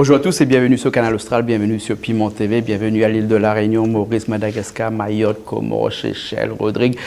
Bonjour à tous et bienvenue sur Canal Austral, bienvenue sur Piment TV, bienvenue à l'île de la Réunion, Maurice, Madagascar, Mayotte, Comores, Seychelles, Rodrigue.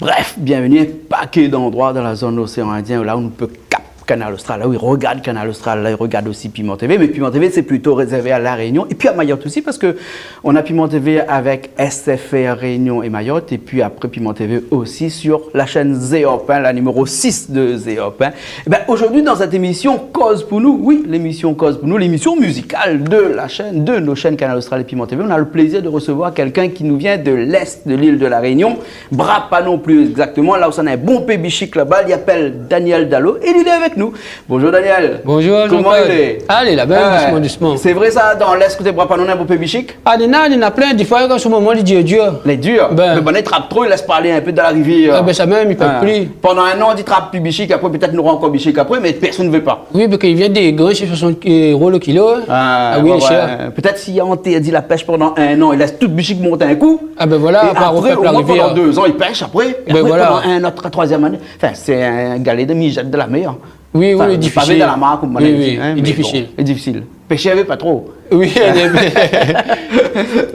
Bref, bienvenue à un paquet d'endroits dans la zone de l'océan Indien là où on peut capter Canal Austral. Là, oui, regarde Canal Austral, là, il regarde aussi Piment TV, mais Piment TV, c'est plutôt réservé à la Réunion et puis à Mayotte aussi parce que on a Piment TV avec SFR Réunion et Mayotte et puis après Piment TV aussi sur la chaîne Zéop, la numéro 6 de Zéop. Et ben, aujourd'hui, dans cette émission Cause pour nous, oui, l'émission Cause pour nous, l'émission musicale de la chaîne, de nos chaînes Canal Austral et Piment TV, on a le plaisir de recevoir quelqu'un qui nous vient de l'Est de l'île de la Réunion, bras pas non plus exactement, là où ça a un bon pébichic là-bas, il appelle Daniel Dalo et il est avec nous. Bonjour Daniel. Bonjour. Comment il est? Allez, là-bas, doucement, doucement. C'est vrai ça, dans l'Est que tu bras pas non un bon pébichic? Ah, il y en a plein, des fois, en ce moment, les dieux durs. Les durs? Ben. Mais bon, il trappe trop, il laisse parler un peu dans la rivière. Ah, ben ça même, il peut plus. Pendant un an, il trappe plus bichic, après peut-être nous rend encore bichic après, mais personne ne veut pas. Oui, parce qu'il vient des gros chez 60 euros le kilo. Ah oui, ouais, il est cher. Peut-être s'il a interdit la pêche pendant un an, il laisse tout bichic monter un coup. Ah ben voilà, et après, au moins pendant 2 ans, il pêche après. Et ben après, voilà. pendant un autre, troisième année. Enfin, c'est un galet de mijette de la mer. Oui, Enfin, oui, difficile. Dans la mare, comme on oui, dit, hein, oui, difficile. Bon, difficile. Pêcher avec pas trop. Oui,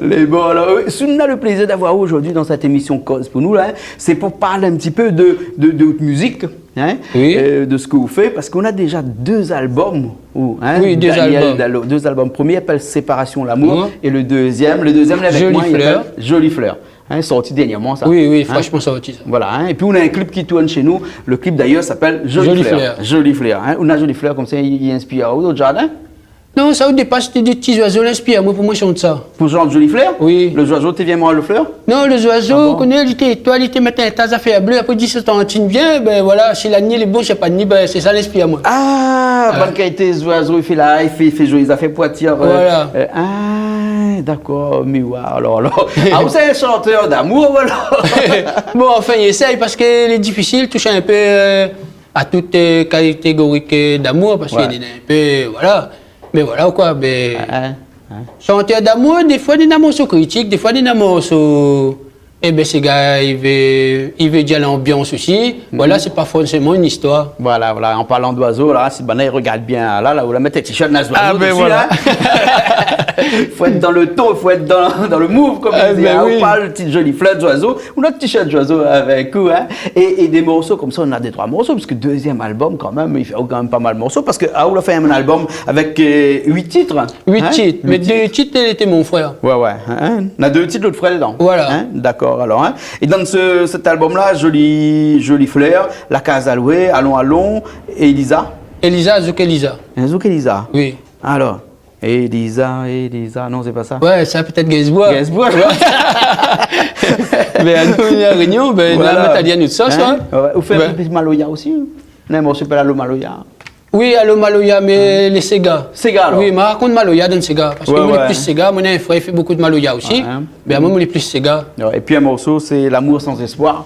Les bons, alors, ce qu'on a le plaisir d'avoir aujourd'hui dans cette émission Cause pour nous, là, c'est pour parler un petit peu de musique, hein, oui. De ce que vous faites, parce qu'on a déjà 2 albums. Hein, oui, 2 albums. Dalo, 2 albums. Le premier s'appelle Séparation l'amour, et le deuxième avec Jolie moi, il fleur. s'appelle Jolie fleur. Hein, sorti dernièrement, ça. Oui, oui, hein? franchement, sorti ça. Voilà, hein? Et puis on a un clip qui tourne chez nous. Le clip d'ailleurs s'appelle Jolie fleur. Jolie fleur. Hein? On a Jolie fleur comme ça, il inspire au jardin. Non, ça au départ, c'était des petits oiseaux l'inspire. Moi, pour moi, je chante ça. Pour genre Jolie fleur? Oui. Le oiseau, tu viens moi le fleur? Non, les oiseaux, Ah bon? on connaît, il était étoile, il était matin, tas affaires bleues, après 17 ans, tu viens, ben voilà, si la nuit est bon, je sais pas de nuit, ben c'est ça l'inspire moi. Ah, bonne qualité, les oiseaux, il fait là, il fait jouer, il a fait poitiers. Voilà. D'accord, mais ouais, alors. Ah, vous êtes un chanteur d'amour, voilà. Bon, enfin, il essaye parce qu'il est difficile, touche un peu à toutes les catégories d'amour, parce qu'il est un peu, voilà. Mais voilà quoi, ben. Chanteur d'amour, des fois des morceaux critiques, des fois des morceaux. Eh bien, ces gars, il veut dire l'ambiance aussi. Voilà, c'est pas forcément une histoire. Voilà, en parlant d'oiseaux, là, si il regarde bien, là, vous la mettez t-shirt dans l'oiseau. Ah, ben dessus, voilà. Il faut être dans le ton, il faut être dans le move, comme on dit. Ben oui. On parle de jolie fleur d'oiseau, ou notre t-shirt d'oiseau avec vous. Hein. Et des morceaux comme ça, on a des 3 morceaux, parce que deuxième album, quand même, il fait quand même pas mal de morceaux, parce que on a fait un album avec 8 titres. 8 hein? titres, mais 2 titres, il était mon frère. Ouais. Hein? On a 2 titres, l'autre frère dedans. Voilà. Hein? D'accord, alors. Hein? Et dans cet album-là, Jolie fleur, La Case à louer, Allons, et Elisa. Elisa, Zouk Elisa. Zouk Elisa. Oui. Alors, Elisa, non, c'est pas ça. Ouais, ça peut-être Gainsbourg. Gainsbourg. Mais à nous, on est à Réunion, ben, Voilà. on a mettre notre sauce, hein. Ouais. Vous faites Ouais. un peu de Maloya aussi? On a un morceau qui s'appelle Allo Maloya. Oui, Allo Maloya, mais les Sega. Sega, alors? Oui, mais raconte Maloya dans Sega. Parce que moi, les plus Sega, mon frère, il fait beaucoup de Maloya aussi. Mais moi, les plus Sega. Et puis un morceau, c'est L'amour sans espoir.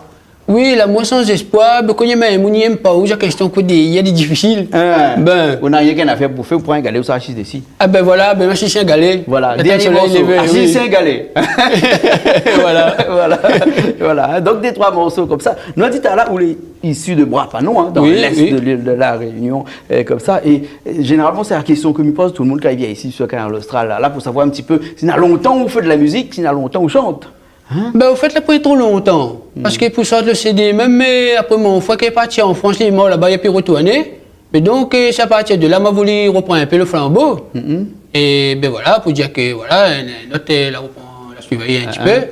Oui, l'amour sans espoir, ben, quand il y a un moun, il n'aime pas où, j'ai question que il y a des difficiles. Ben. On n'a rien qu'à faire pour faire, vous prenez un galet, vous savez, ici. Ah ben voilà, ben moi, je suis un galet. Voilà, Le dernier soleil morceau. levé, C'est un galet. Voilà. Donc des 3 morceaux comme ça. Nous avons dit là où les issus de Brapanon, hein, dans l'est de l'île de la Réunion, comme ça. Et généralement, c'est la question que me pose tout le monde quand il vient ici sur Canal Austral, là, pour savoir un petit peu, s'il y a longtemps où on fait de la musique, s'il y a longtemps où on chante. Hein? Ben, au fait, là, pas trop longtemps. Parce que pour sortir le CD, même mais après mon frère qui est parti en France, il est mort là-bas, il a pu retourner. Mais donc, c'est à partir de là, m'a voulu reprendre un peu le flambeau. Et ben voilà, pour dire que voilà, notre la reprend, la suivre un petit peu.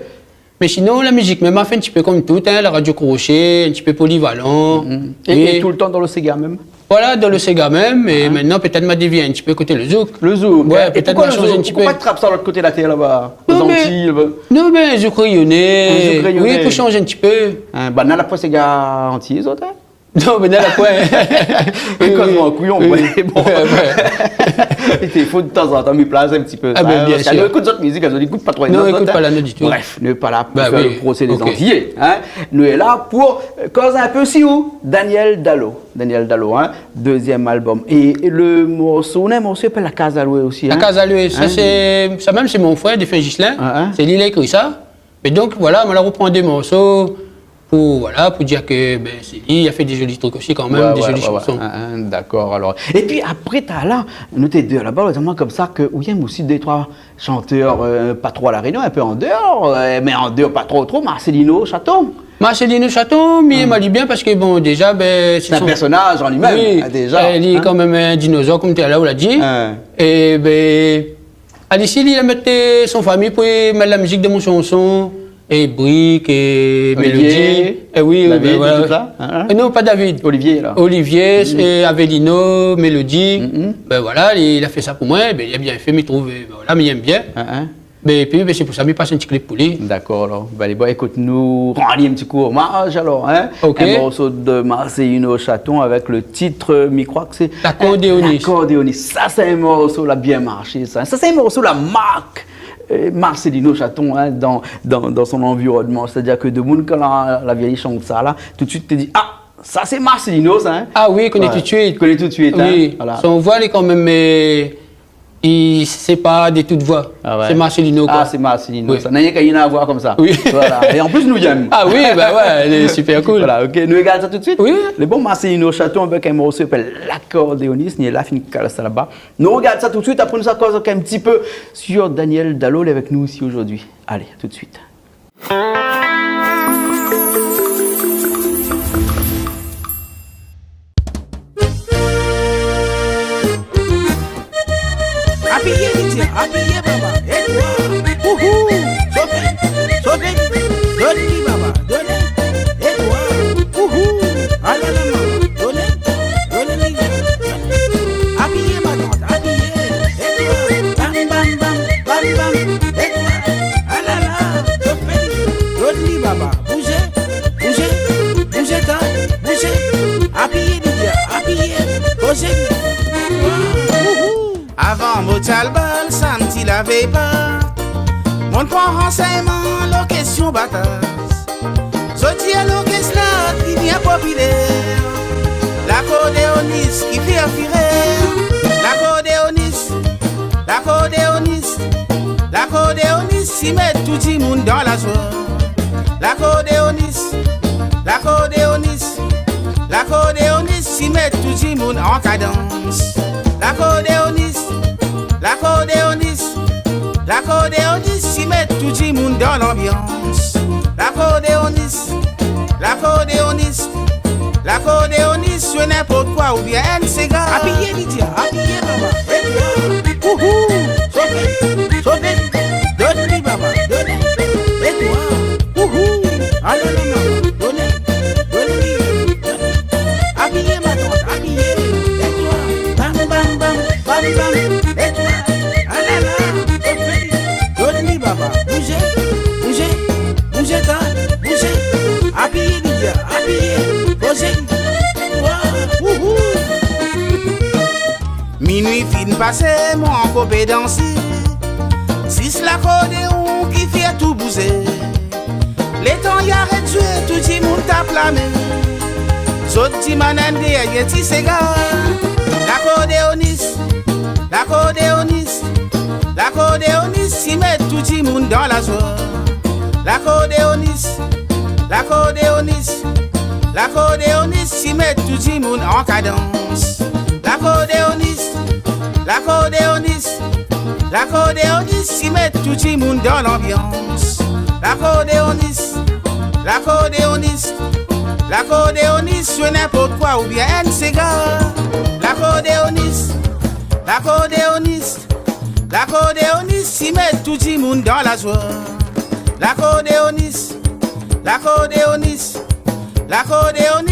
Mais sinon, la musique, même, a fait un petit peu comme tout, hein, la radio crochet, un petit peu polyvalent. Et tout le temps dans le Sega même? Voilà, dans le Sega même, et maintenant peut-être m'a dévié un petit peu côté le zouk. Le zouk, ouais, et peut-être m'a changé un petit peu. Pourquoi tu trappes ça de l'autre côté de la terre là-bas? Non, mais zouk rayonné. Oui, pour changer un petit peu. Bah, n'a pas Sega entier, autres, hein? Non, mais là, quoi. Quasiment un couillon, bon. Il faut de temps en temps me placer un petit peu. Ah, ben, bien sûr. Écoute d'autres musiques, elles n'écoutent pas trop. Non, écoute pas la note du tout. Bref, nous n'est pas là pour faire le procès des entiers. Nous est là pour causer un peu si où Daniel Dalo, hein, 2e album. Et le morceau, on a un morceau qui s'appelle La Case à louer aussi. La Case à louer, ça même, c'est mon frère, Défunt Gislain. C'est lui qui a écrit ça. Et donc, voilà, on la reprend des morceaux. pour dire que c'est lui, il a fait des jolis trucs aussi quand même, des jolies chansons. D'accord, alors. Et puis après, tu as là, nous t'es deux là-bas, vraiment comme ça, que où il y a aussi deux, trois chanteurs, pas trop à la Réunion, un peu en dehors, mais en dehors pas trop, Marcelino Chaton. Marcelino Chaton, mais il m'a dit bien parce que bon, déjà, c'est un personnage en lui-même, oui, déjà. Il est quand même un dinosaure, comme tu as là, on l'a dit. Et Alice, il a mis son famille pour mettre la musique de mon chanson. Et Brick, et Mélodie. Et oui, David, voilà. tout ça, non, pas David. Olivier, là. Olivier, et Avelino, Mélodie. Ben voilà, il a fait ça pour moi. Ben, il a bien fait, il trouve. Voilà, mais il aime bien. Ben, et puis, c'est pour ça qu'il passe un petit clip pour lui. D'accord, alors. Ben, bon, écoute-nous, rends-lui un petit coup hommage, alors. Ok. Un morceau de Marcelino Chaton avec le titre, je crois que c'est. L'accordéoniste. L'accordéoniste. Ça, c'est un morceau, là, bien marché, ça. Ça, c'est un morceau, la marque. Marcelino Chaton dans son environnement, c'est-à-dire que de monde quand la vieille chante ça là, tout de suite tu te dis ah ça c'est Marcelino ça. Ah oui, connaît tout de suite. Connaît tout de suite. Oui. Voilà. Son voix il est quand même c'est pas des toutes voix. C'est Marcelino quoi. Ah c'est Marcelino. Oui. Ça n'a rien à voir comme ça. Oui. Voilà. Et en plus nous aimons. Ah oui bah ouais, elle est super cool. Voilà ok. Nous regardons ça tout de suite. Oui. Le bon Marcelino Chaton avec un morceau qui s'appelle l'accordéoniste. Il est là fin ça là-bas. Nous regardons ça tout de suite. Après nous ça cause un petit peu sur Daniel Dalol avec nous ici aujourd'hui. Allez tout de suite. Habillé baba, et toi, ouhou, sauvé, donne-lui baba, donne, et toi, ouhou, allez la maman, donne-lui, habillé ma tante, habillé, et toi, bam bam bam, et toi, allez là, sauvé, donne-lui baba, bougez, habillé Didier, habillé, posez, avant Motalbal, Santi la veille pas. Mon prend renseignement, la question batasse. Sorti à la question qui vient populaire. L'accordéoniste qui fait affirer. L'accordéoniste, s'y met tout le monde dans la joie. L'accordéoniste, s'y met tout le monde en cadence. L'accordéoniste, s'y met tout le monde dans l'ambiance. L'accordéoniste, sur n'importe quoi ou bien un cigare. Habillé Lydia, habillé maman. Ouhou, sauvé, donne-lui maman, donne. Et toi, ouhou, allez maman, donne-lui. Habillé ma tante, habillé. Et toi, bam bam bam, et toi, allez là, donne-lui maman, bougez, habillé Lydia, habillé, posez. Minuit fin passé, moi encore danser. Si l'accordéon qui fait tout bouger. Les temps y arrête de jouer, tout le monde tape la main. Sauti manan derrière ti cigare. L'accordéoniste, s'y met tout le monde dans la joie. L'accordéoniste, s'y met tout le monde en cadence. L'accordéoniste, s'y met tout le monde dans l'ambiance. L'accordéoniste, sur n'importe quoi ou bien un cigare. L'accordéoniste, s'y met tout le monde dans la joie. L'accordéoniste,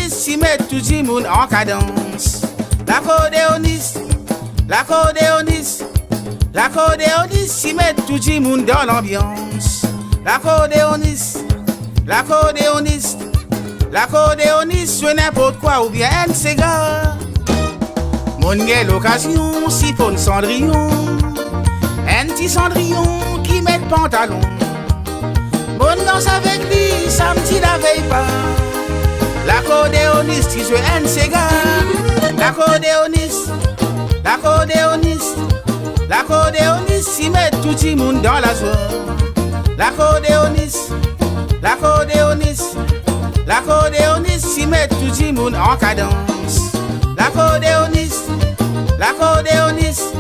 s'y met tout le monde en cadence. L'accordéoniste, s'y met tout le monde dans l'ambiance. L'accordéoniste, sur n'importe quoi ou bien un cigare. Mon gars, l'occasion, siphonne Cendrillon. Un petit Cendrillon qui met pantalon. Bonne danse avec lui, samedi la veille pas. L'accordéoniste, il joue un cigare. L'accordéoniste, il met tout le monde dans la joie. L'accordéoniste, moun en cadence. L'accordéoniste, l'accordéoniste,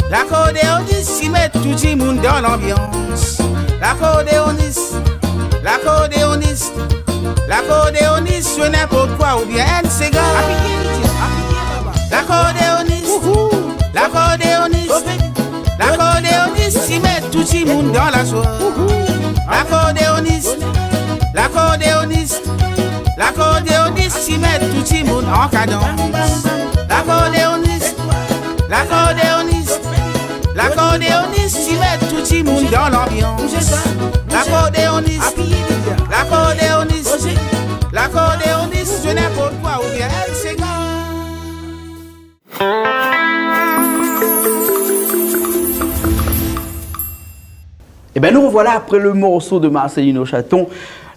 l'accordéoniste, il met tout le monde dans l'ambiance. L'accordéoniste, l'accordéoniste, l'accordéoniste, sur n'importe quoi ou bien un cigare. L'accordéoniste, l'accordéoniste, l'accordéoniste, il met tout le monde dans la joie. L'accordéoniste, l'accordéoniste, l'accordéoniste, il met tout le monde en cadence. L'accordéoniste, l'accordéoniste, l'accordéoniste, il met tout le monde dans l'ambiance. L'accordéoniste, l'accordéoniste, l'accordéoniste, je n'importe quoi ou bien elle s'égare. Eh bien, nous revoilà après le morceau de Marcelino Chaton,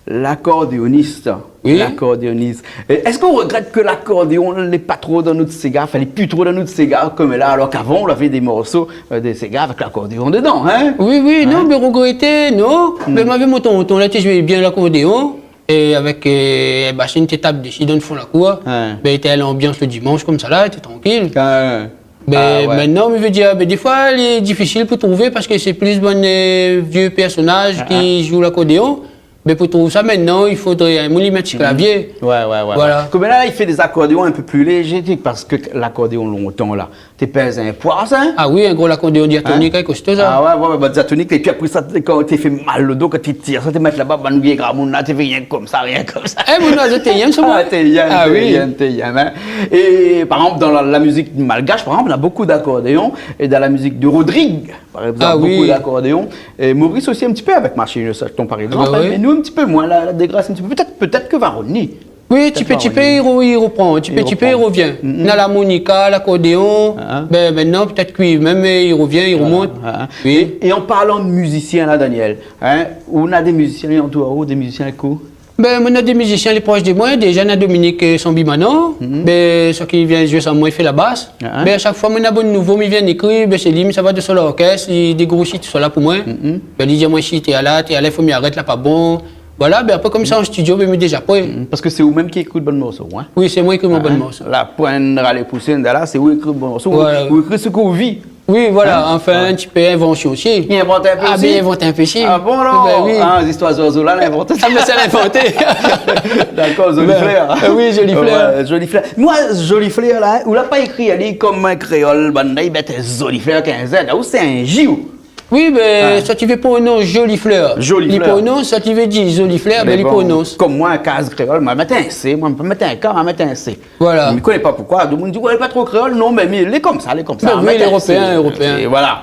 l'accordéoniste. Oui. L'accordéoniste. Est-ce qu'on regrette que l'accordéon n'est pas trop dans notre cigare, fallait plus trop dans notre cigare comme là, alors qu'avant on avait des morceaux, des cigares avec l'accordéon dedans, hein? Oui, oui, non, mais regretter, non. Mais m'avait mon tonton, là, tu jouais bien l'accordéon. Et avec une petite table de dans le fond de la cour. Ouais. Ben, était à l'ambiance le dimanche comme ça, là, était tranquille. Ah, Ben, ouais. maintenant, je veux dire, ben, des fois, il est difficile pour trouver parce que c'est plus bon vieux personnages qui jouent l'accordéon. Mais pour trouver ça maintenant, il faudrait un millimètre de clavier. Ouais. Voilà. Comme là, il fait des accordéons un peu plus légers, parce que l'accordéon longtemps là, tu pèses un poids, ça? Ah oui, un gros accordéon diatonique, avec costaud, ça. Ah ouais, bah, diatonique, et puis après ça, quand tu fait mal le dos, quand tu tires, ça te met là-bas, bah, nous, il là, tu fais rien comme ça. Eh, mon oiseau, t'es yam, ça, moi? Ah, t'es yam, Ah oui. hein. Et par exemple, dans la musique malgache, par exemple, on a beaucoup d'accordéons, et dans la musique de Rodrigue, par exemple, Ah beaucoup oui. d'accordéons. Et Maurice aussi un petit peu avec Marcelino Chaton, par exemple, bah oui. mais nous un petit peu moins, la dégrâce un petit peu. Peut-être que Varoni. Oui, petit peu, il reprend. Petit peu, il revient. Dans l'harmonica, l'accordéon, ben maintenant, peut-être que même il revient, il remonte. Oui. Et en parlant de musiciens, là, Daniel, hein, on a des musiciens en tout, des musiciens à coup. Ben, on a des musiciens les proches de moi. Déjà, on a Dominique Sambimano. Ben, ceux qui viennent jouer sans moi, il fait la basse. Ben, à chaque fois, on a bon nouveau, il vient écrire. Ben, c'est lui, ça va de son orchestre. Il dégrossit tout ça là pour moi. Ben, il dit, moi, si t'es là, il faut m'y arrêter là, pas bon. Voilà, ben après, comme ça, en studio, ben, déjà prêt. Parce que c'est vous-même qui écoute bon morceau, hein? Oui, c'est moi qui écris mon bon morceau. La pointe à les poussines, là, c'est vous qui écrit bon morceau. Voilà. Vous écrivez ce qu'on vit. Oui, voilà, enfin, un petit peu invention aussi. Qui invente un peu Ah, aussi? bien inventé un peu aussi. Ah bon, non? Ben, oui. Ah, les histoires d'oiseaux là, l'inventé. Ah, mais c'est l'inventé. D'accord, Joli Ben, Flair. oui, Joli Flair. Ouais, Joli Flair. Moi, Joli Flair, là, on l'a pas écrit, elle est comme un créole, ben, il met Joli Flair 15 Z, là, où c'est un J ou? Oui, ben, ça tu veux prononcer jolie fleur. Jolie Il fleur. prononce, ça tu veux dire jolie fleur, ben, il prononce. Comme moi, un case créole, je vais mettre un C, moi, je vais mettre un K, je vais mettre un C. Voilà. Je ne connais pas pourquoi. Tout le monde dit, ouais, pas trop créole. Non, mais il est comme ça, il est comme ça. Ben On oui, met un l'Européen, C. Européen. Et voilà.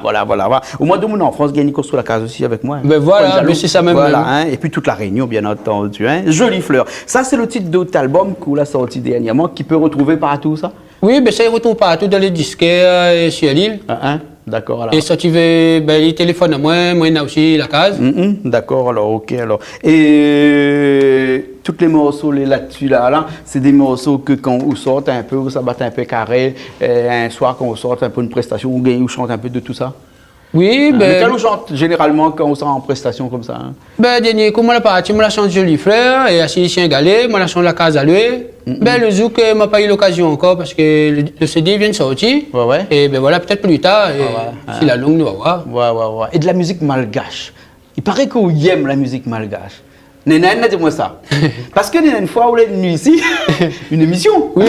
Au moins, tout le monde en France, gagne sur la case aussi avec moi. Ben voilà, Pas jaloux. mais c'est ça même. Voilà, hein. Et puis toute la Réunion, bien entendu. Hein. Jolie fleur. Ça, c'est le titre d'autre album qu'on a sorti dernièrement, qui peut retrouver partout, ça? Oui, ben ça il retrouve partout dans les disquaires et sur l'île. Hein? D'accord, alors. Et ça tu veux, ben il téléphone à moi, moi il a aussi la case. D'accord, alors, ok, alors. Et tous les morceaux là-dessus, là, c'est des morceaux que quand on sort un peu, ça bat un peu carré, un soir quand on sort un peu une prestation, on chante un peu de tout ça. Oui, Mais ben. quand on chante généralement quand on sort en prestation comme ça. Hein? Ben, dernier, comme on l'a parti, moi la chante jolie fleur, et assis ici un galet, moi la chante la case à lui. Ben, le zouk, m'a pas eu l'occasion encore parce que le CD vient de sortir. Ouais. Et ben voilà, peut-être plus tard, et si la longue nous va voir. Ouais. Et de la musique malgache. Il paraît qu'on aime la musique malgache. Nénen, dis-moi ça. Parce que une fois, on est venu ici, une émission. Oui.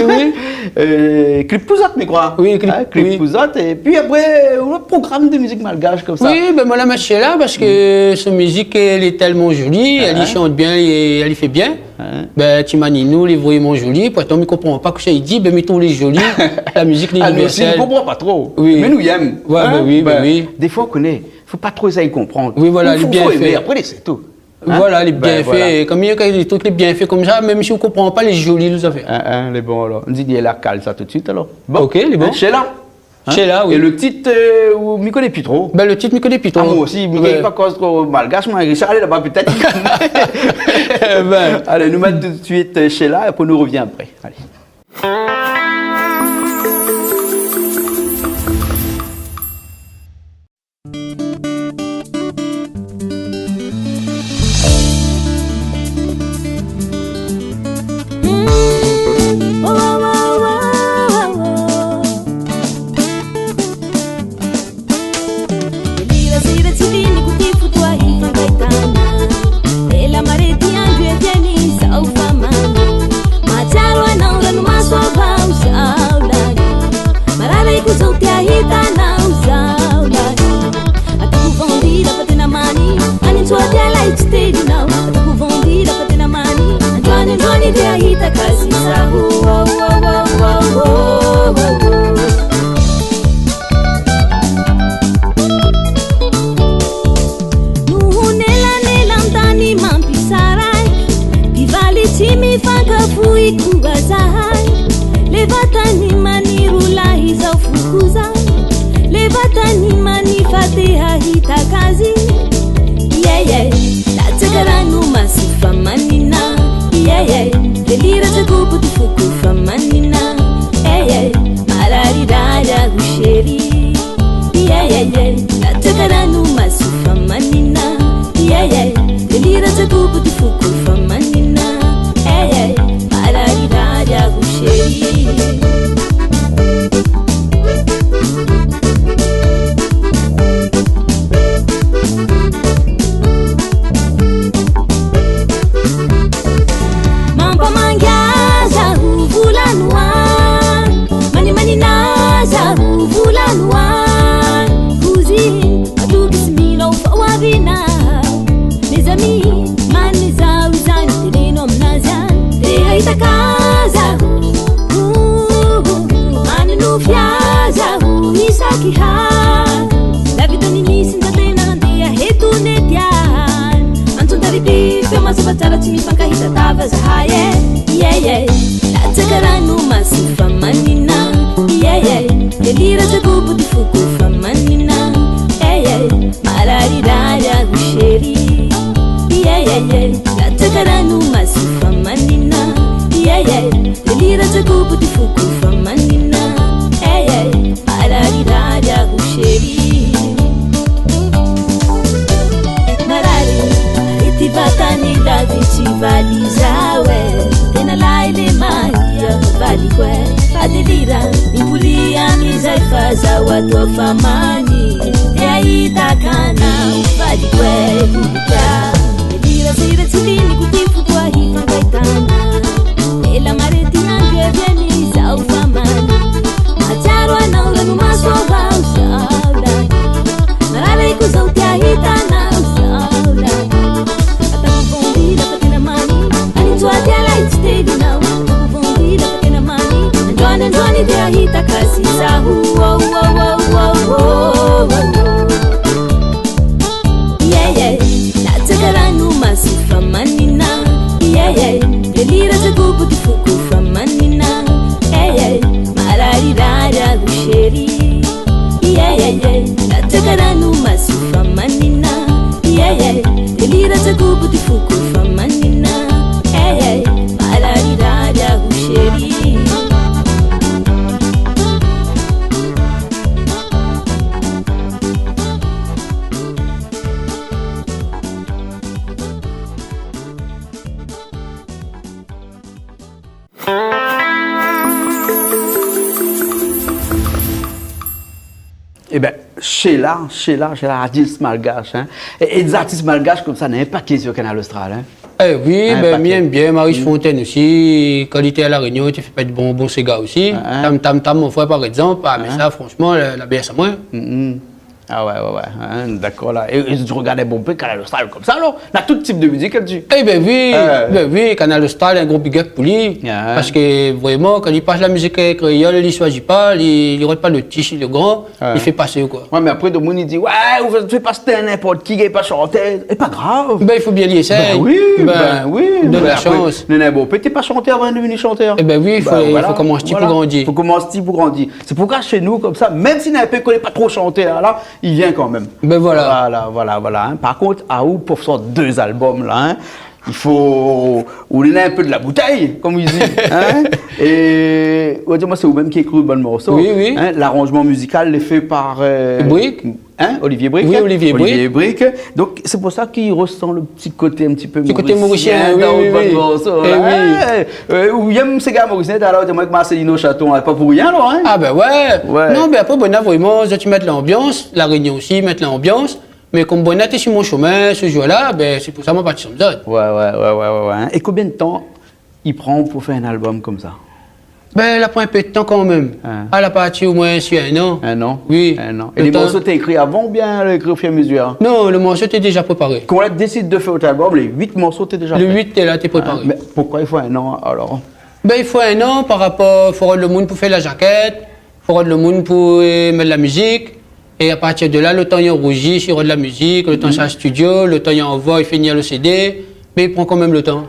Clip Pouzot, je crois. Oui, Clip oui. Pouzot. Et puis après, on a un programme de musique malgache comme ça. Oui, ben moi la marché là parce que sa musique elle est tellement jolie, elle y chante bien et elle y fait bien. Ben Timaninou, il est vraiment joli, pourtant on ne comprend pas que ça il dit, ben mais tout les joli, la musique Ah, nous aussi, universelle. on ne comprend pas trop. Oui. Mais nous y aime. Ouais, ben oui. Des fois, on connaît. Il ne faut pas trop essayer de comprendre. Oui, voilà, il faut, les bienfaits. aimer. Après, c'est tout. Hein? Voilà, les bienfaits, voilà. comme il y a des trucs les bienfaits comme ça, même si on ne comprend pas les jolis nous affaires. Les bons alors. On dit il y a la cale ça tout de suite alors. Bon. Ok, les bons. Chez là. Chez là, oui. Et le titre, on ne connaît plus trop. Ben le titre, je ne connais plus trop. Ah, moi aussi, je ne connais pas cause trop malgache, moi, Richard, allez là-bas peut-être. Ben. Allez, nous mettre tout de suite chez là et puis nous revient après. Allez. mifankafui kubazahay levatany manirolahy zao fokozay levatany manifateha hitakazy latsaka rano maso famanina delira zakobo ty foko famanina mararirara hosheri latsaka rano maso famanina delira zakobo ty foko famanina mararirara hosheri Masabatara tsy mifankahita tava zahay latsaka rano maso famanina delira zakobo ty foko famanina mararirara hosheri latsaka rano maso famanina delira zakobo ty foko famanina mararirara hosheri vatany dady tsy valizawe tena laile mahia valikwe adelira mipoli amizay fazao atao famany te ahitakana valikwe lulika delira zira tsy liniko ty foko ahifankaitana ela maretinandrevyany zao famany matsiaro anao rano maso avao zaola mararaiko zao ty ahitana zaola Androany dia hita kasi sahu latsaka rano maso famanina delira zakobo ty foko famanina mararirara hosheri latsaka rano maso famanina delira zakobo ty foko famanina mararirara hosheri. Eh bien, Sheila, artiste malgache. Hein. Et des artistes malgaches comme ça, il n'y a pas paquet sur Canal Austral. Hein. Eh oui, ben, bien, Maurice Fontaine aussi, qualité à la Réunion, tu fais pas de bonbons Sega aussi. Tam, mon frère par exemple, mais ça franchement, la baisse à moi. Ah ouais, hein, d'accord là. Et tu regardais bon peu Canal Austral comme ça alors? Dans tout type de musique elle dit. Eh ben oui, Canal Austral, un gros big up pour lui. Parce que vraiment, quand il passe la musique créole, il ne choisit pas, il ne regarde pas le petit, le grand, il fait passer quoi. Ouais, mais après, tout le monde il dit, ouais, vous faites passer n'importe qui n'est pas chanter. C'est pas grave. Ben il faut bien l'essayer. Ben oui. De la chance. Néné Beau, tu n'es pas chanteur avant de devenir chanteur. Eh ben oui, il faut commencer pour grandir. Il faut commencer pour grandir. C'est pourquoi chez nous, comme ça, même si n'importe qui ne connaît pas trop chanter, là, il vient quand même. Ben voilà. Voilà. Hein. Par contre, à où pour sortir 2 albums là, hein, il faut ouler un peu de la bouteille, comme il dit. Hein. Et moi, c'est vous-même qui écrit le bon morceau. Oui. Hein. L'arrangement musical est fait par Brick. Hein, Olivier Brick. Oui, Olivier Brick. Donc c'est pour ça qu'il ressent le petit côté un petit peu mauricien dans le bon morceau. Oui. Il aime ces gars mauriciens, alors moi que Marcelino Chaton, pas pour rien, alors. Hein. Ah ben ouais. Non, mais après, vraiment, tu mets l'ambiance, la Réunion aussi, mettre l'ambiance. Mais comme Bonnet est sur mon chemin, ce jour-là, ben, c'est pour ça que je suis parti sur le Ouais. Et combien de temps il prend pour faire un album comme ça? Ben, elle a pris un peu de temps quand même. Elle a parti au moins sur 1 an. 1 an? Oui. 1 an. Et les morceaux t'as écrit avant ou bien écrit au fur et à mesure? Non, le morceau était déjà préparé. Quand on décide de faire votre album, les 8 morceaux t'es déjà fait? Le 8 t'es préparé. Mais pourquoi il faut 1 an alors? Ben, il faut 1 an par rapport, il faut rendre le monde pour faire la jaquette, il faut rendre le monde pour mettre la musique. Et à partir de là, le temps il rougit, il rend de la musique, le temps c'est un studio, le temps il envoie, il finit le CD. mais il prend quand même le temps.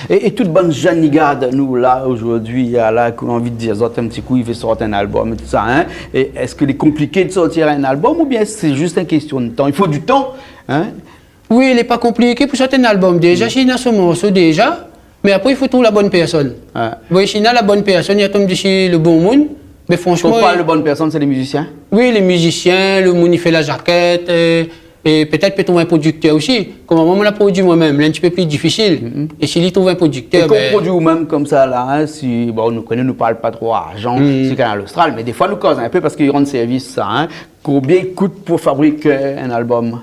Et toute bonne jeune nigade, nous, là, aujourd'hui, là, qu'on a envie de dire, un petit coup, il veut sortir un album et tout ça, hein. Et est-ce qu'il est compliqué de sortir un album ou bien c'est juste une question de temps? Il faut du temps, hein? Oui, il n'est pas compliqué pour sortir un album. Déjà, Chine a son morceau déjà, mais après, il faut trouver la bonne personne. Oui, Chine a la bonne personne, il y a comme d'ici le bon monde. Mais franchement. Quand on parle de bonne personne, c'est les musiciens? Oui, les musiciens, le monde, il fait la jaquette. Et peut-être peut trouver un producteur aussi. Comme moi, on l'a produit moi-même, c'est un petit peu plus difficile. Et s'il trouve un producteur. Et qu'on produit nous-mêmes comme ça, là, hein, si bon, nous connaissons, nous parle pas trop d'argent, c'est Canal Austral, mais des fois nous cause un peu parce qu'ils rendent service ça. Hein. Combien coûte pour fabriquer un album?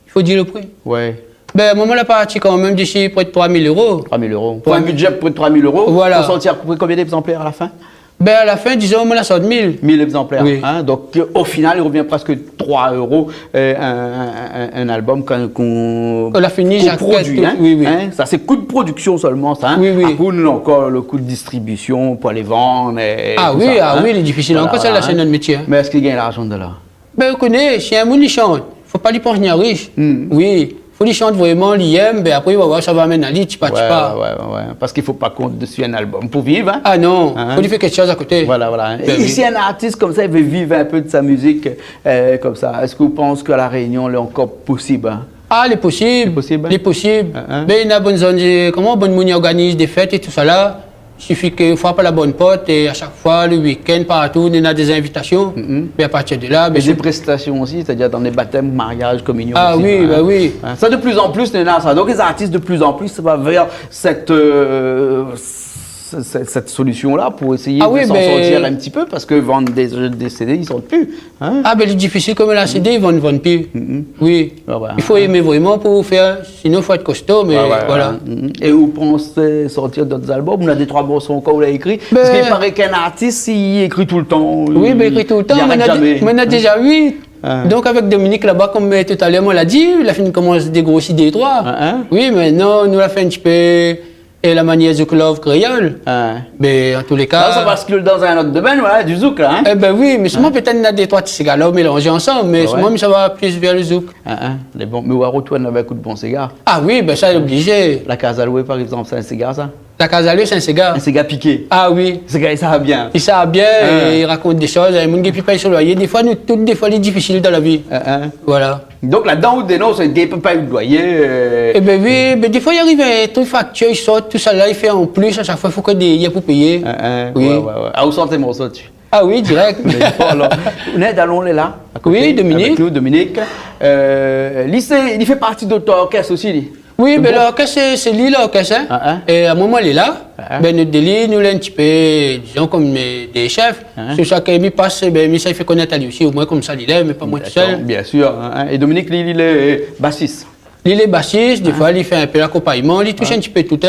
Il faut dire le prix. Oui. Ben, moi, on l'a parti quand même d'ici près de 3 000 €. 3 000 €. Pour un budget près de 3 000 €, voilà. Pour sortir combien d'exemplaires à la fin? Ben, à la fin, disons, on la sort 1000. 1000 exemplaires. Oui. Hein? Donc, au final, il revient presque 3 € un album qu'on a fini, produit. Hein? Oui, oui. Hein? Ça, c'est coût de production seulement, ça. Hein? Oui, oui. Après, nous, encore le coût de distribution pour les vendre. Et ah tout oui, ça, hein? oui, il est difficile. Voilà, encore, ça, voilà, la chaîne de métier. Hein. Mais est-ce qu'il gagne l'argent de là? Ben, vous connaissez, si un monde il chante, il ne faut pas lui penser ni à riche. Oui. Il faut lui chanter vraiment, il aime, ben après, il va voir, ça va amener à lui, tu pas. Ouais. Parce qu'il ne faut pas compter dessus un album pour vivre. Hein? Ah non, il faut lui faire quelque chose à côté. Voilà. Ben, et si un artiste comme ça, il veut vivre un peu de sa musique comme ça, est-ce que vous pensez qu'à La Réunion, c'est encore possible? Hein? Ah, il est possible. Possible. Il est possible. Ben, il y a bonne zone, bonne mouni organise des fêtes et tout ça là. Il suffit qu'il frappe à la bonne porte et à chaque fois, le week-end, partout, il y a des invitations. Mais à partir de là... Mais des prestations aussi, c'est-à-dire dans des baptêmes, mariages, communions. Ah aussi, oui, bah oui. Ça, de plus en plus, il y en a ça. Donc, les artistes, de plus en plus, ça va vers cette solution-là pour essayer de s'en sortir un petit peu, parce que vendre des CD, ils ne sortent plus. Hein? Ah, ben, c'est difficile comme la CD, ils ne vendent plus. Oui. Il faut aimer vraiment pour faire, sinon il faut être costaud, mais voilà. Et vous pensez sortir d'autres albums? On a des 3 morceaux encore, vous l'avez écrit? Parce qu'il paraît qu'un artiste, il écrit tout le temps. Oui, il écrit tout le temps, mais on a déjà 8. Donc avec Dominique là-bas, comme tout à l'heure, on l'a dit, il a fait une commence dégrossir des 3. Oui, mais non, nous l'a fait un petit peu... Et la manière zouk love créole. Mais en tous les cas. Là, ça bascule dans un autre domaine, voilà, du zouk là. Hein? Eh ben oui, mais seulement peut-être on a des 3 petits cigares là mélangés ensemble, mais seulement ça va plus vers le zouk. Les bons, mais on va retourner avec un coup de bon cigare. Ah oui, ben ça est obligé. La Casa Loué par exemple, c'est un cigare ça? La Casa Loué, c'est un cigare. Un cigare piqué. Ah oui. Ce gars, ça va bien. Il savent bien, et il raconte des choses, il y a des paye sur le loyer. Des fois, des fois, il est difficile dans la vie. Voilà. Donc là-dedans, on dénonce des payes de loyer. Eh ben oui, mais des fois, il arrive un truc facture, il sort, tout ça là, il fait en plus, à chaque fois, il faut qu'il y ait pour payer. Oui. Ah, vous sentez mon ça dessus? Ah oui, direct. Alors, on est allons là. Oui, Dominique. Avec nous, Dominique. Il fait partie d'autres orchestres aussi, lui. Oui, mais l'orchestre, c'est lui l'orchestre. Et à un moment, il est là. Ben, notre délire, nous, un petit peu, disons, comme des chefs. C'est ça qu'il passe, ben, ça, il fait connaître à lui aussi, au moins comme ça, il est, mais pas moi tout seul. Bien sûr. Et Dominique, lui, il est bassiste. Il est bassiste, des fois, il fait un peu l'accompagnement, il touche un petit peu tout.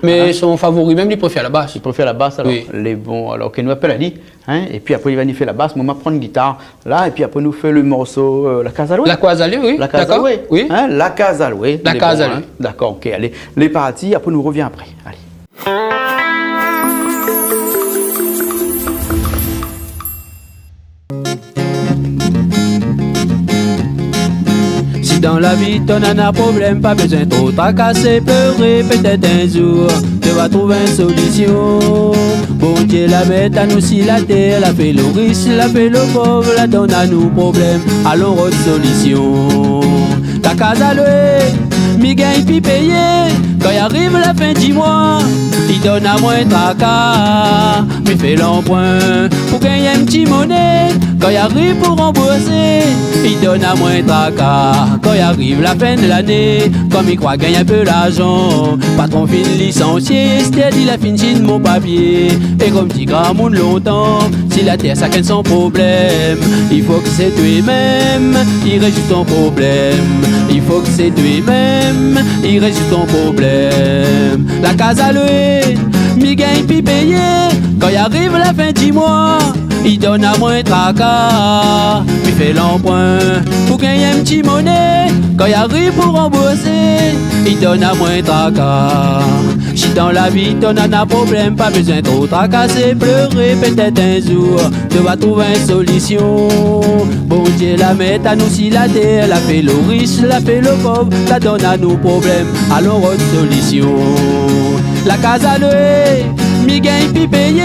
Mais son favori, même, il préfère la basse. Il préfère la basse, alors. Oui. Les bons, alors, qu'il nous appelle Ali. Et puis après, il va nous faire la basse, moi, on va prendre une guitare, là, et puis après, nous fait le morceau La Casa Loué. La Casa Loué, oui. La Casa Loué. Oui. La Casa Loué. La Casa Loué. D'accord, ok, allez. Les parties, après, nous revient après. Allez. Dans la vie, ton un problème, pas besoin de trop tracasser, pleurer, peut-être un jour, tu vas trouver une solution. Bon Dieu la met à nous si la terre, la fait le riche, la fait le pauvre, la donne à nous problème, allons autre solution. Ta Casa Loué, mi gagne puis payer, quand y arrive la fin du mois, il donne à moins tracas, mi fait l'emprunt, pour gagner un petit monnaie, quand y arrive pour rembourser, il donne à moins tracas. Quand y arrive la fin de l'année, comme il croit gagner un peu l'argent, patron fin licencié, c'est-à-dire la fin de mon papier. Et comme dit grand monde longtemps, si la terre ça gagne son problème, il faut que c'est toi-même, il résout ton problème. Il faut que c'est toi-même, il résout ton problème. La Casa Loué, mi gagne puis payer, Quand y arrive la fin du mois, il donne à moins tracas. Il fait l'emprunt pour gagner un petit monnaie. Quand y arrive pour rembourser, il donne à moins tracas. Si dans la vie t'en as un problème, pas besoin trop tracasser, pleurer, peut-être un jour tu vas trouver une solution. Bon Dieu la met à nous si la terre, la fait le riche, la fait le pauvre, la donne à nos problèmes, alors autre solution. La case à louer, mi gagne pi payé.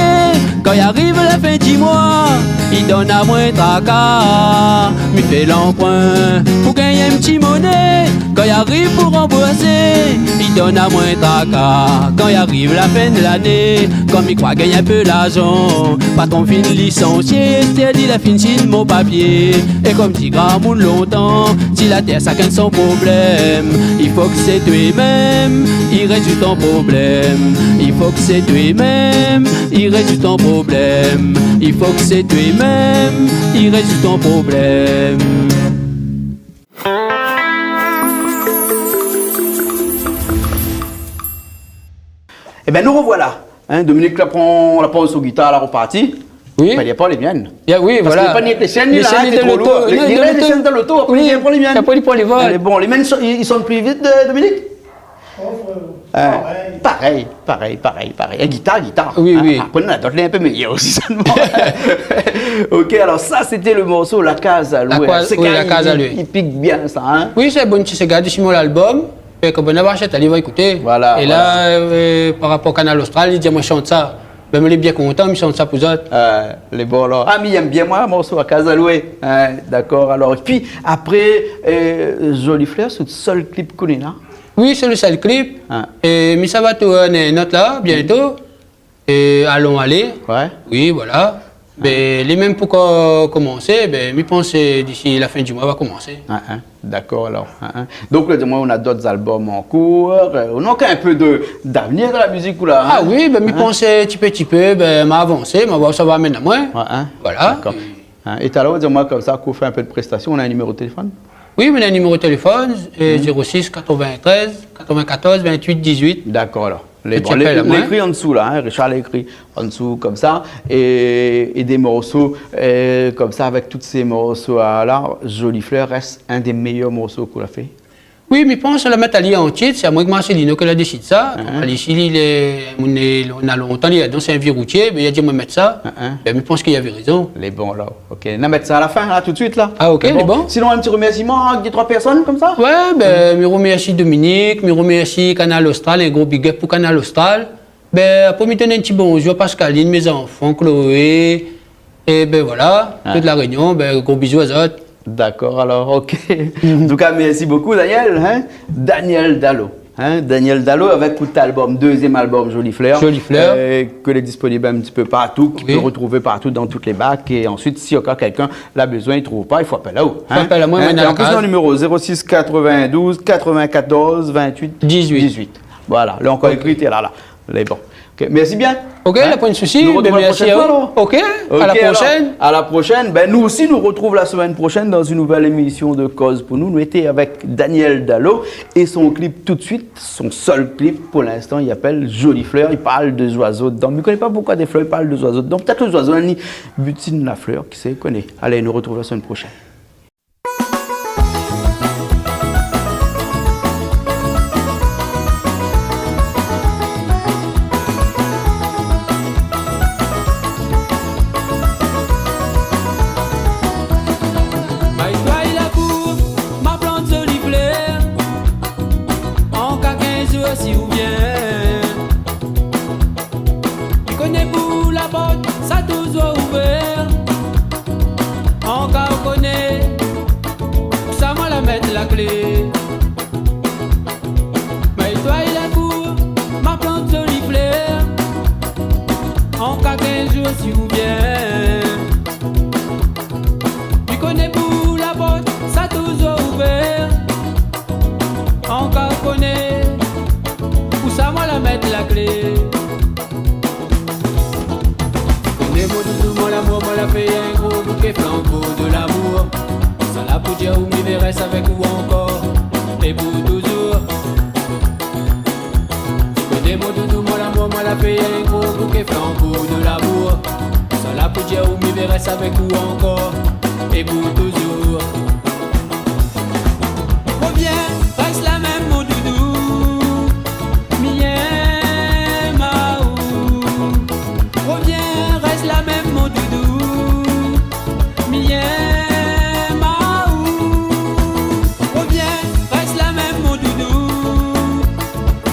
Quand y arrive la fin du mois, il donne à moins tracas. Mi fait l'emprunt pour gagner un petit monnaie. Quand y arrive pour rembourser, il donne à moins tracas. Quand y arrive la fin de l'année, comme il croit gagner un peu l'argent, patron fin licencié, c'est-à-dire la fin signe mon papier. Et comme dit grand monde longtemps, si la terre ça gagne son problème, il faut que c'est toi-même, il résout ton problème. Il faut que c'est toi-même, il résout ton problème. Il faut que c'est toi-même, il résout ton problème. Eh bien, nous revoilà. Hein, Dominique la prend son guitare, la repartie. Oui. Il n'y a pas les miennes. Oui, Parce voilà. qu'il n'y a pas les chaînes, Les là, chaînes c'est de trop l'auto. lourd. Il y a des chaînes de l'auto, après il prend les miennes. Après il prend les vols. Allez, bon, les miennes, ils sont plus vite, Dominique? Pareil. Et guitare. Oui, oui. Après, on a d'autres un peu meilleurs aussi seulement. Ok, alors ça, c'était le morceau La Case à louer. Oui, La Case à louer. Il pique bien ça, hein? Oui, c'est bon, tu sais, regarde sur mon album. Et comme on a acheté, allez, va écouter. Voilà, Et là, par rapport au Canal Austral, il dit, moi, je chante ça. Ben, je suis bien content, je chante ça pour eux. Les bons alors. Ah, mais il aime bien moi, morceau à Case à louer. D'accord, alors. Et puis, après, Jolie Fleur, c'est le seul clip qu'on a. Oui, c'est le seul clip. Ah. Et mais ça va tourner une autre là, bientôt. Et allons aller. Ouais. Oui, voilà. Ben, les mêmes pour commencer, ben, je pense que d'ici la fin du mois, va commencer. D'accord, alors. Donc, là, on a d'autres albums en cours. On a encore un peu d'avenir dans la musique, là. Ah oui, ben, je pense petit peu, ben, m'a avancé, ça va amener à moi. Voilà. D'accord. Et tout à l'heure, dis-moi comme ça, qu'on fait un peu de prestations, on a un numéro de téléphone? Oui, mais le numéro de téléphone, 06 93 94 28 18. D'accord, alors. L'écrit en dessous, là, hein, Richard l'a écrit en dessous, comme ça, et des morceaux comme ça, avec tous ces morceaux-là, Jolie Fleur reste un des meilleurs morceaux qu'on a fait. Oui, mais je pense que la mettre en titre, c'est à moi que Marcelino qui a décidé ça. Ici, on a longtemps, c'est un vieux routier, mais il a dit moi mettre ça. Mais je pense qu'il y avait raison. Les bons, là. Ok, on va mettre ça à la fin, là, tout de suite, là. Ah, ok, les bons. Sinon, un petit remerciement avec 2-3 personnes, comme ça? Ouais, ben, je remercie Dominique, je remercie Canal Austral, un gros big up pour Canal Austral. Ben, après, me donner un petit bonjour à Pascaline, mes enfants, Chloé, et ben voilà, toute la réunion, ben, gros bisous aux autres. D'accord, alors, ok. En tout cas, merci beaucoup, Daniel. Hein? Daniel Dallot. Daniel Dallot avec tout l'album, deuxième album, Jolie Fleur. Jolie Fleur. Que est disponible un petit peu partout, qu'il peut retrouver partout dans toutes les bacs. Et ensuite, si encore quelqu'un l'a besoin, il ne trouve pas, il faut appeler là-haut. Il faut appeler à moi, en plus, le numéro 06 92 94 28 18. Voilà, là encore écrit, et là. Les bons. Okay. Merci bien. Ok, il n'y a pas de souci. Nous retrouvons la prochaine fois, alors. Ok, à la prochaine. Alors, à la prochaine. Ben, nous aussi, nous retrouvons la semaine prochaine dans une nouvelle émission de Cause pour nous. Nous étions avec Daniel Dallot et son clip tout de suite, son seul clip pour l'instant, il appelle Jolie Fleur. Il parle de oiseaux dedans. Mais il ne connaît pas pourquoi des fleurs, il parle de oiseaux dedans. Peut-être les oiseaux, il butine la fleur, qui sait, connaît. Allez, nous retrouvons la semaine prochaine. Si ou bien il connaît pour la porte, ça toujours ouvert. Encore connaît, ça moi la mettre la clé. Mais toi il a court, ma plante jolie fleur. Encore 15 jours si ou bien il connaît pour la porte, ça toujours ouvert. Encore connaît, ça moi la mettre la clé. Connais-moi doucement l'amour, moi la fait un gros bouquet flambeau de l'amour. Sans la pour dire où m'y reste avec ou encore, et pour toujours. Connais-moi doucement l'amour, moi la fait un gros bouquet bouquet flambeau de l'amour. Sans la poussière où m'y verrais avec ou encore, et pour toujours. Reviens, reste la même mon doudou, mien maou. Reviens, reste la même mon doudou, mien maou. Reviens, reste la même mon doudou,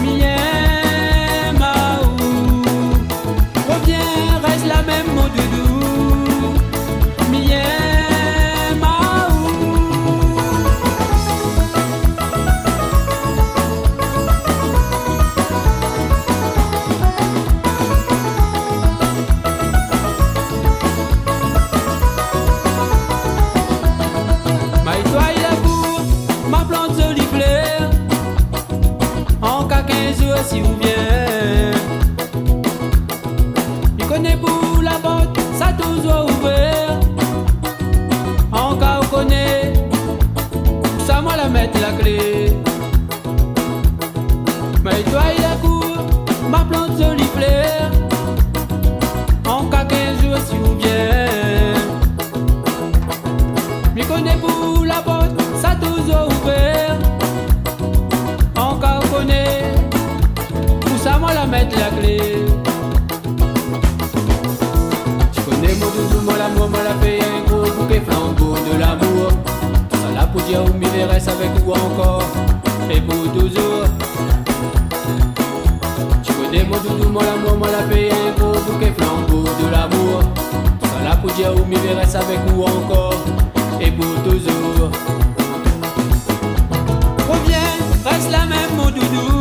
mien maou. Reviens, reste la même mon doudou, mien maou. Maille-toi il est pour ma plante solifleur. En cas 15 jours si vous vient. Il connaît pour la porte, ça toujours ouvert. En cas vous connaît, ça moi la mettre la clé. Maille-toi il est court, ma plante solifleur. En cas 15 jours si vous vient. M'y connais pour la porte, ça toujours ouvert. En cas où connaît, pour ça moi la mettre la clé. Tu connais mon doudou, mon l'amour, moi la fait un gros bouquet flambeau de l'amour. Sans la poussière où m'y verrais avec ou encore, et pour toujours. Tu connais mon doudou, mon l'amour, moi la fait un gros bouquet flambeau de l'amour. Sans la poussière où m'y verrais avec ou encore, et pour toujours. Reviens, reste la même mon doudou,